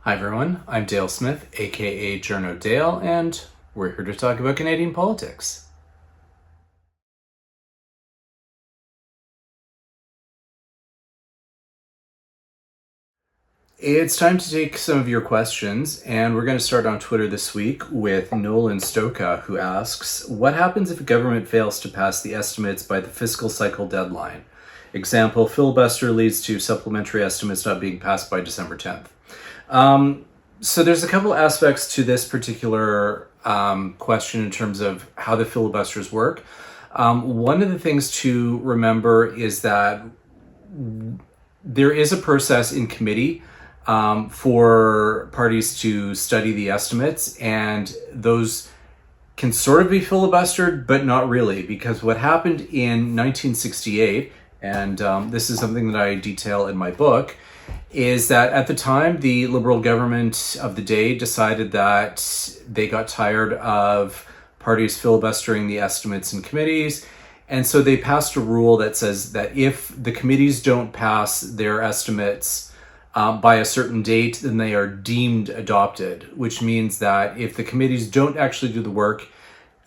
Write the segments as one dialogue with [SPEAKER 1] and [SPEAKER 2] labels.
[SPEAKER 1] Hi everyone, I'm Dale Smith, aka Journo Dale, and we're here to talk about Canadian politics. It's time to take some of your questions, and we're going to start on Twitter this week with Nolan Stoka, who asks, what happens if a government fails to pass the estimates by the fiscal cycle deadline? Example, filibuster leads to supplementary estimates not being passed by December 10th. So there's a couple aspects to this particular question in terms of how the filibusters work. One of the things to remember is that there is a process in committee for parties to study the estimates, and those can sort of be filibustered, but not really, because what happened in 1968, and this is something that I detail in my book, is that at the time, the Liberal government of the day decided that they got tired of parties filibustering the estimates in committees, and so they passed a rule that says that if the committees don't pass their estimates by a certain date, then they are deemed adopted, which means that if the committees don't actually do the work,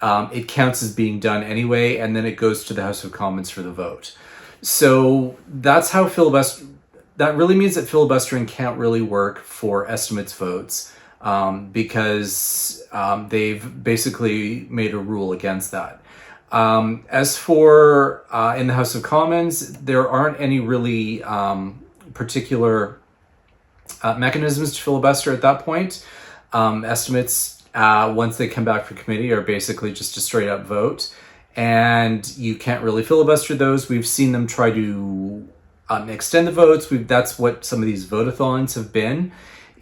[SPEAKER 1] it counts as being done anyway, and then it goes to the House of Commons for the vote. So that's how that really means that filibustering can't really work for estimates votes because they've basically made a rule against that. As for in the House of Commons, there aren't any really particular mechanisms to filibuster at that point. Estimates, once they come back for committee, are basically just a straight up vote, and you can't really filibuster those. We've seen them try to extend the votes. That's what some of these vote-a-thons have been,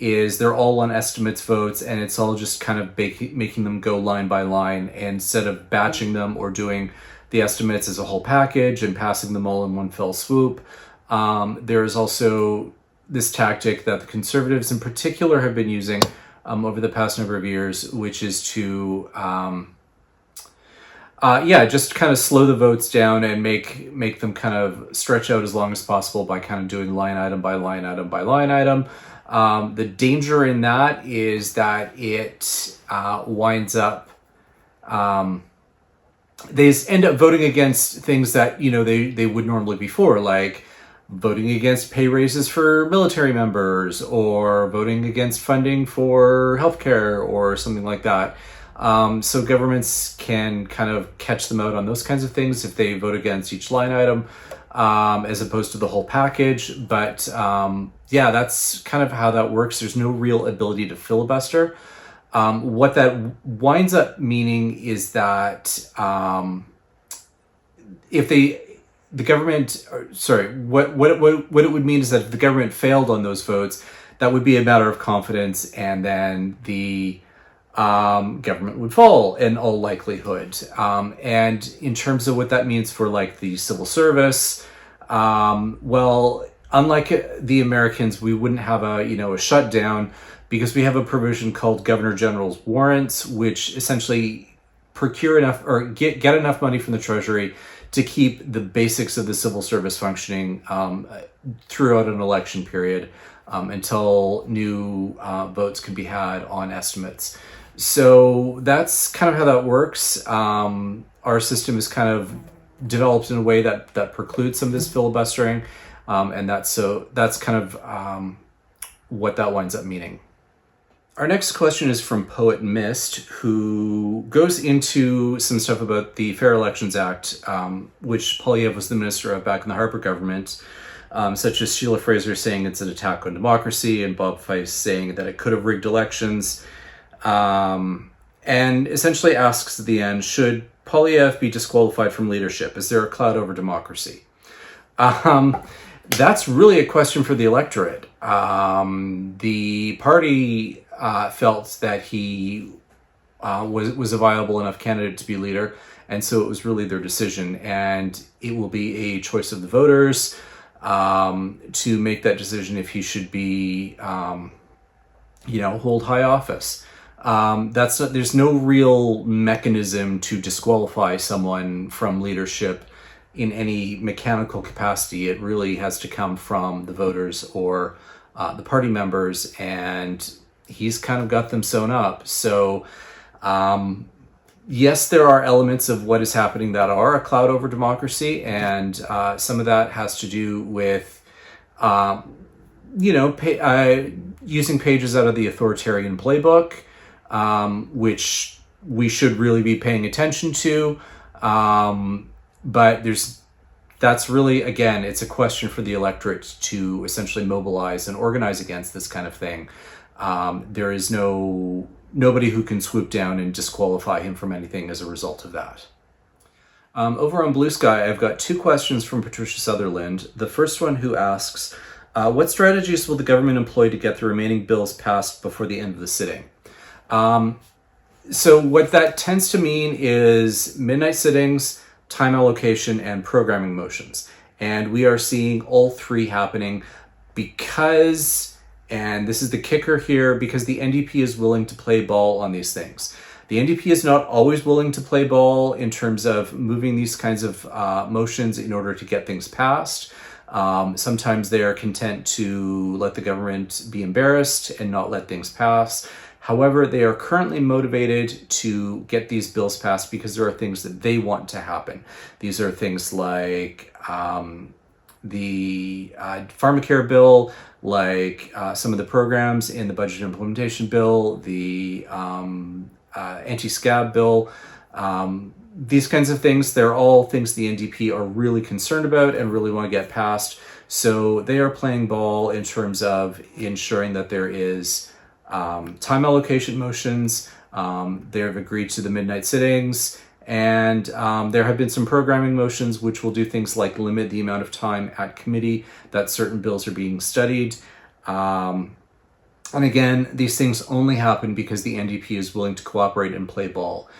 [SPEAKER 1] is they're all on estimates votes, and it's all just kind of making them go line by line instead of batching them or doing the estimates as a whole package and passing them all in one fell swoop. There is also this tactic that the Conservatives in particular have been using over the past number of years, which is to just kind of slow the votes down and make them kind of stretch out as long as possible by kind of doing line item by line item by line item. The danger in that is that it winds up they end up voting against things that they would normally be for, like voting against pay raises for military members or voting against funding for healthcare or something like that. So governments can kind of catch them out on those kinds of things if they vote against each line item as opposed to the whole package. But that's kind of how that works. There's no real ability to filibuster. What that winds up meaning is that what it would mean is that if the government failed on those votes, that would be a matter of confidence, and then the government would fall in all likelihood. And in terms of what that means for like the civil service, unlike the Americans, we wouldn't have a shutdown, because we have a provision called Governor General's warrants, which essentially procure enough or get enough money from the Treasury to keep the basics of the civil service functioning throughout an election period until new votes can be had on estimates. So that's kind of how that works. Our system is kind of developed in a way that precludes some of this filibustering, and that's kind of what that winds up meaning. Our next question is from Poet Mist, who goes into some stuff about the Fair Elections Act, which Poilievre was the minister of back in the Harper government, such as Sheila Fraser saying it's an attack on democracy, and Bob Fife saying that it could have rigged elections, and essentially asks at the end, should Poilievre be disqualified from leadership? Is there a cloud over democracy? That's really a question for the electorate. The party felt that he was a viable enough candidate to be leader, and so it was really their decision, and it will be a choice of the voters to make that decision if he should be hold high office. There's no real mechanism to disqualify someone from leadership in any mechanical capacity. It really has to come from the voters or the party members, and he's kind of got them sewn up. So, yes, there are elements of what is happening that are a cloud over democracy, and some of that has to do with, using pages out of the authoritarian playbook, which we should really be paying attention to. But that's really, again, it's a question for the electorate to essentially mobilize and organize against this kind of thing. There is nobody who can swoop down and disqualify him from anything as a result of that. Over on Bluesky, I've got two questions from Patricia Sutherland. The first one, who asks, what strategies will the government employ to get the remaining bills passed before the end of the sitting? So what that tends to mean is midnight sittings, time allocation, and programming motions. And we are seeing all three happening because, and this is the kicker here, because the NDP is willing to play ball on these things. The NDP is not always willing to play ball in terms of moving these kinds of motions in order to get things passed. Sometimes they are content to let the government be embarrassed and not let things pass. However, they are currently motivated to get these bills passed because there are things that they want to happen. These are things like the pharmacare bill, like some of the programs in the budget implementation bill, the anti-scab bill. These kinds of things, they're all things the NDP are really concerned about and really want to get passed. So they are playing ball in terms of ensuring that there is time allocation motions. They have agreed to the midnight sittings, and there have been some programming motions which will do things like limit the amount of time at committee that certain bills are being studied. And again, these things only happen because the NDP is willing to cooperate and play ball.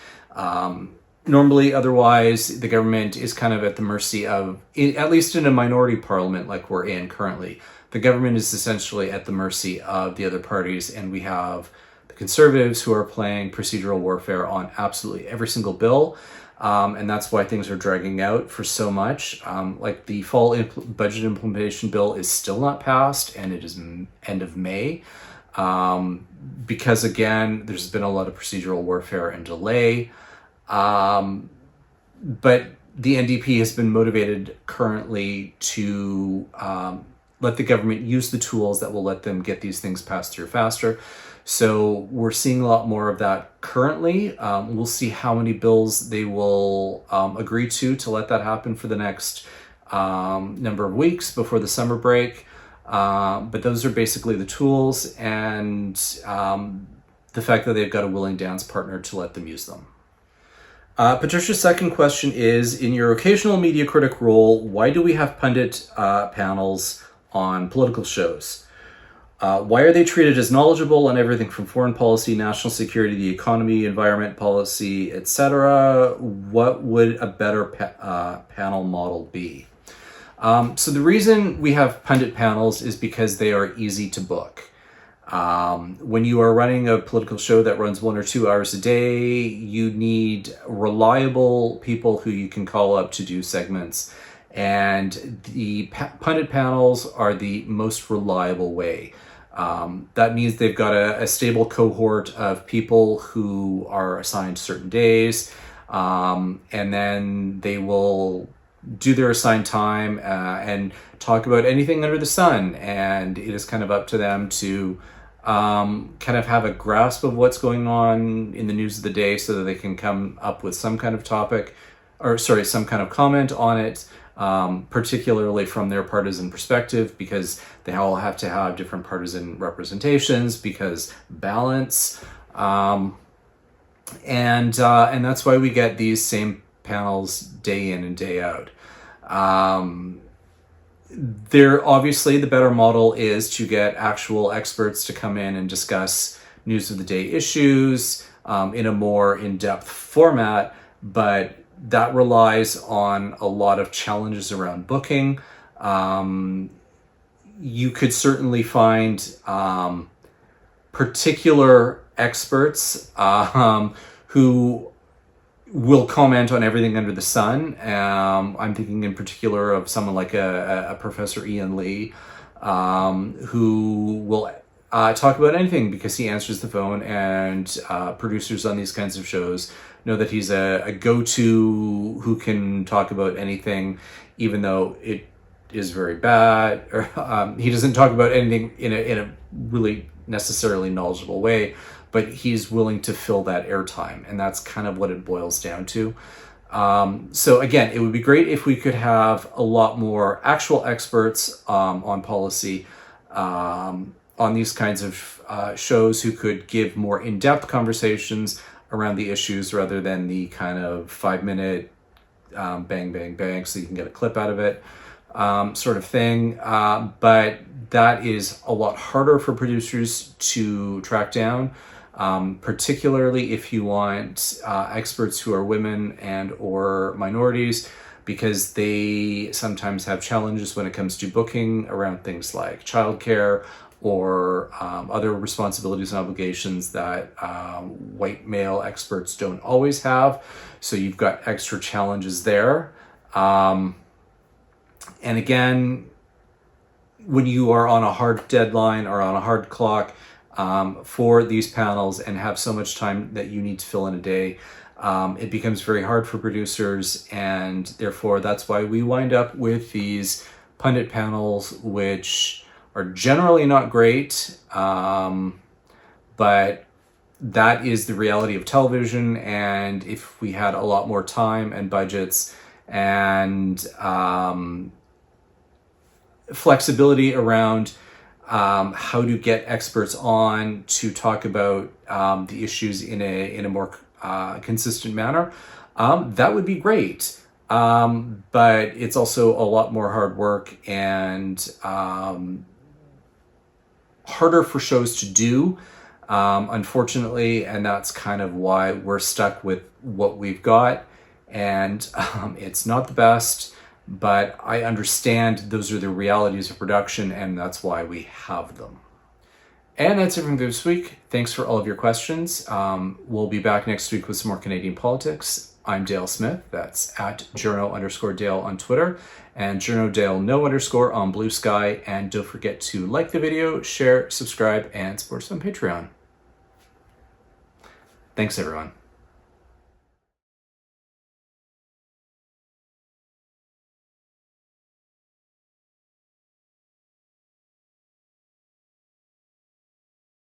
[SPEAKER 1] Normally, otherwise, the government is kind of at the mercy of, at least in a minority parliament like we're in currently, the government is essentially at the mercy of the other parties, and we have the Conservatives who are playing procedural warfare on absolutely every single bill, and that's why things are dragging out for so much. Like the fall budget implementation bill is still not passed, and it is end of May, because again, there's been a lot of procedural warfare and delay. But the NDP has been motivated currently to let the government use the tools that will let them get these things passed through faster. So we're seeing a lot more of that currently. We'll see how many bills they will agree to let that happen for the next number of weeks before the summer break. But those are basically the tools, and the fact that they've got a willing dance partner to let them use them. Patricia's second question is, in your occasional media critic role, why do we have pundit panels on political shows? Why are they treated as knowledgeable on everything from foreign policy, national security, the economy, environment policy, etc.? What would a better panel model be? So the reason we have pundit panels is because they are easy to book. When you are running a political show that runs 1 or 2 hours a day, you need reliable people who you can call up to do segments. And the pundit panels are the most reliable way. That means they've got a stable cohort of people who are assigned certain days, and then they will do their assigned time and talk about anything under the sun. And it is kind of up to them to kind of have a grasp of what's going on in the news of the day so that they can come up with some kind of some kind of comment on it, particularly from their partisan perspective, because they all have to have different partisan representations, because balance, and that's why we get these same panels day in and day out. Obviously, the better model is to get actual experts to come in and discuss news of the day issues in a more in-depth format, but that relies on a lot of challenges around booking. You could certainly find particular experts who will comment on everything under the sun. I'm thinking in particular of someone like a Professor Ian Lee, who will talk about anything because he answers the phone, and producers on these kinds of shows know that he's a go-to who can talk about anything, even though it is very bad, or he doesn't talk about anything in a really necessarily knowledgeable way, but he's willing to fill that airtime, and that's kind of what it boils down to. So again, it would be great if we could have a lot more actual experts on policy on these kinds of shows who could give more in-depth conversations around the issues rather than the kind of 5-minute bang, bang, bang, so you can get a clip out of it sort of thing. But that is a lot harder for producers to track down, particularly if you want experts who are women and or minorities, because they sometimes have challenges when it comes to booking around things like childcare or other responsibilities and obligations that white male experts don't always have. So you've got extra challenges there. And again, when you are on a hard deadline or on a hard clock for these panels and have so much time that you need to fill in a day, it becomes very hard for producers, and therefore that's why we wind up with these pundit panels, which are generally not great, but that is the reality of television. And if we had a lot more time and budgets and flexibility around how to get experts on to talk about the issues in a more consistent manner, that would be great. But it's also a lot more hard work and harder for shows to do, unfortunately, and that's kind of why we're stuck with what we've got. And it's not the best, but I understand those are the realities of production, and that's why we have them. And that's it from this week. Thanks for all of your questions. We'll be back next week with some more Canadian politics. I'm Dale Smith. That's at journo_Dale on Twitter, and journodale_no_ on Bluesky. And don't forget to like the video, share, subscribe, and support us on Patreon. Thanks, everyone.